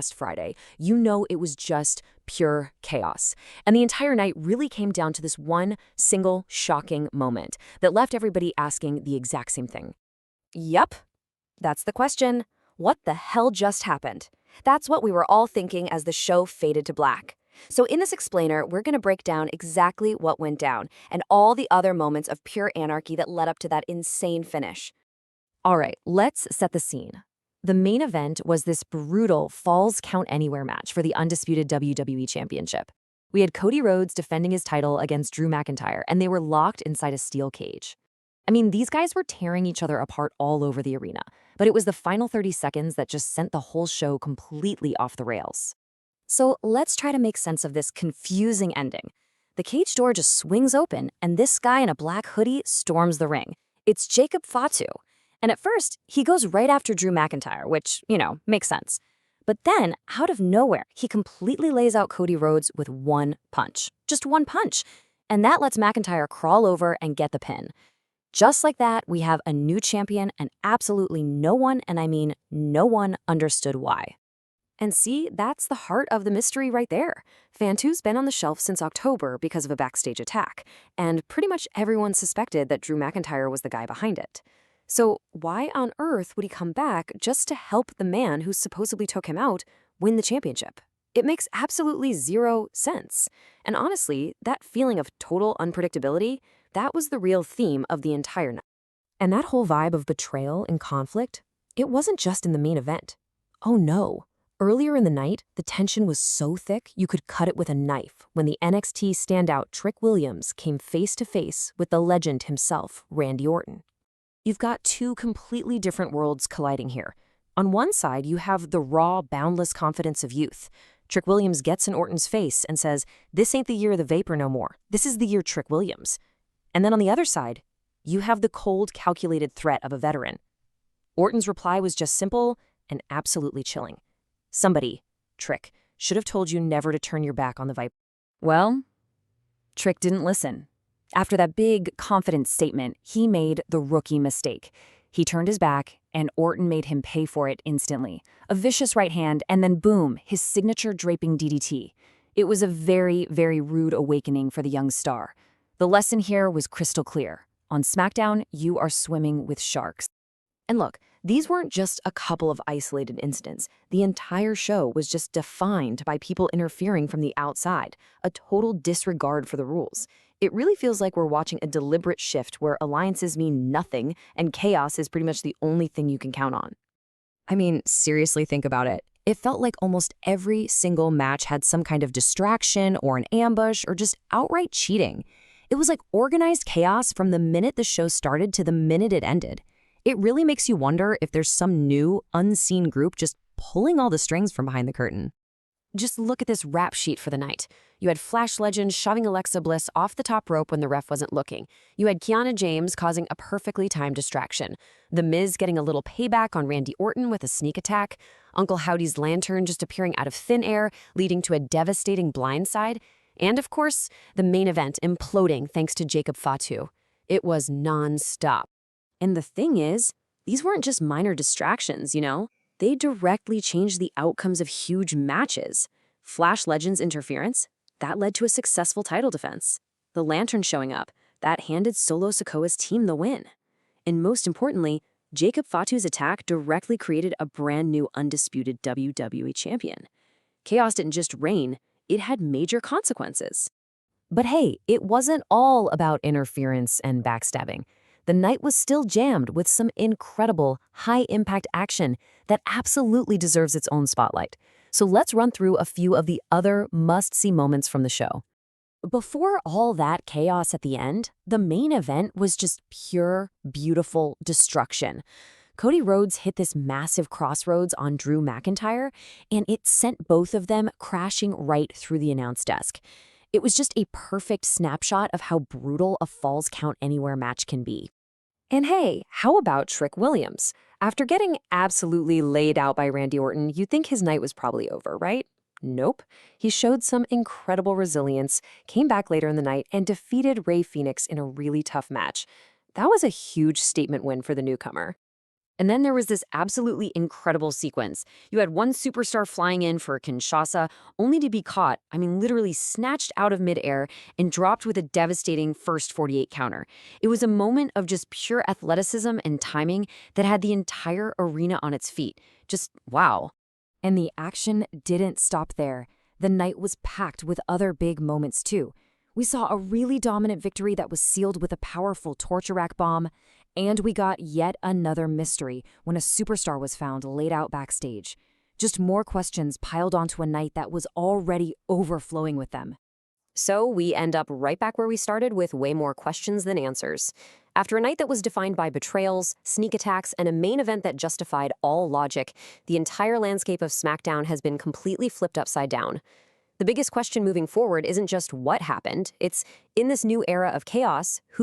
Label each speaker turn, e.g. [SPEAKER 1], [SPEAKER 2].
[SPEAKER 1] last Friday, you know it was just pure chaos. And the entire night really came down to this one single shocking moment that left everybody asking the exact same thing.
[SPEAKER 2] Yup, that's the question. What the hell just happened? That's what we were all thinking as the show faded to black. So in this explainer, we're going to break down exactly what went down and all the other moments of pure anarchy that led up to that insane finish.
[SPEAKER 1] All right, let's set the scene. The main event was this brutal Falls Count Anywhere match for the undisputed WWE Championship. We had Cody Rhodes defending his title against Drew McIntyre, and they were locked inside a steel cage. I mean, these guys were tearing each other apart all over the arena, but it was the final 30 seconds that just sent the whole show completely off the rails.
[SPEAKER 2] So let's try to make sense of this confusing ending. The cage door just swings open, and this guy in a black hoodie storms the ring. It's Jacob Fatu. And at first, he goes right after Drew McIntyre, which, makes sense. But then, out of nowhere, he completely lays out Cody Rhodes with one punch. Just one punch. And that lets McIntyre crawl over and get the pin. Just like that, we have a new champion, and absolutely no one, and I mean no one, understood why. And see, that's the heart of the mystery right there. Fantu's been on the shelf since October because of a backstage attack, and pretty much everyone suspected that Drew McIntyre was the guy behind it. So why on earth would he come back just to help the man who supposedly took him out win the championship? It makes absolutely zero sense. And honestly, that feeling of total unpredictability, that was the real theme of the entire night. And that whole vibe of betrayal and conflict, it wasn't just in the main event. Oh no. Earlier in the night, the tension was so thick you could cut it with a knife when the NXT standout Trick Williams came face to face with the legend himself, Randy Orton. You've got two completely different worlds colliding here. On one side, you have the raw, boundless confidence of youth. Trick Williams gets in Orton's face and says, "This ain't the year of the Vapor no more. This is the year Trick Williams." And then on the other side, you have the cold, calculated threat of a veteran. Orton's reply was just simple and absolutely chilling. Somebody, Trick, should have told you never to turn your back on the Viper. Well, Trick didn't listen. After that big, confident statement, he made the rookie mistake. He turned his back, and Orton made him pay for it instantly. A vicious right hand, and then boom, his signature draping DDT. It was a very, very rude awakening for the young star. The lesson here was crystal clear. On SmackDown, you are swimming with sharks. And look, these weren't just a couple of isolated incidents. The entire show was just defined by people interfering from the outside, a total disregard for the rules. It really feels like we're watching a deliberate shift where alliances mean nothing and chaos is pretty much the only thing you can count on. I mean, seriously, think about it. It felt like almost every single match had some kind of distraction or an ambush or just outright cheating. It was like organized chaos from the minute the show started to the minute it ended. It really makes you wonder if there's some new, unseen group just pulling all the strings from behind the curtain. Just look at this rap sheet for the night. You had Flash Legend shoving Alexa Bliss off the top rope when the ref wasn't looking. You had Kiana James causing a perfectly timed distraction. The Miz getting a little payback on Randy Orton with a sneak attack. Uncle Howdy's lantern just appearing out of thin air, leading to a devastating blindside. And of course, the main event imploding thanks to Jacob Fatu. It was non-stop. And the thing is, these weren't just minor distractions, They directly changed the outcomes of huge matches. Flash Legend's interference, that led to a successful title defense. The Lantern showing up, that handed Solo Sikoa's team the win. And most importantly, Jacob Fatu's attack directly created a brand new undisputed WWE champion. Chaos didn't just reign, it had major consequences. But hey, it wasn't all about interference and backstabbing. The night was still jammed with some incredible, high-impact action that absolutely deserves its own spotlight. So let's run through a few of the other must-see moments from the show. Before all that chaos at the end, the main event was just pure, beautiful destruction. Cody Rhodes hit this massive crossroads on Drew McIntyre, and it sent both of them crashing right through the announce desk. It was just a perfect snapshot of how brutal a Falls Count Anywhere match can be. And hey, how about Trick Williams? After getting absolutely laid out by Randy Orton, you'd think his night was probably over, right? Nope. He showed some incredible resilience, came back later in the night, and defeated Rey Fenix in a really tough match. That was a huge statement win for the newcomer.
[SPEAKER 1] And then there was this absolutely incredible sequence. You had one superstar flying in for Kinshasa, only to be caught, literally snatched out of midair and dropped with a devastating first 48 counter. It was a moment of just pure athleticism and timing that had the entire arena on its feet. Just wow.
[SPEAKER 2] And the action didn't stop there. The night was packed with other big moments too. We saw a really dominant victory that was sealed with a powerful torture rack bomb, and we got yet another mystery when a superstar was found laid out backstage. Just more questions piled onto a night that was already overflowing with them.
[SPEAKER 1] So we end up right back where we started with way more questions than answers. After a night that was defined by betrayals, sneak attacks, and a main event that justified all logic, the entire landscape of SmackDown has been completely flipped upside down. The biggest question moving forward isn't just what happened, it's, in this new era of chaos, who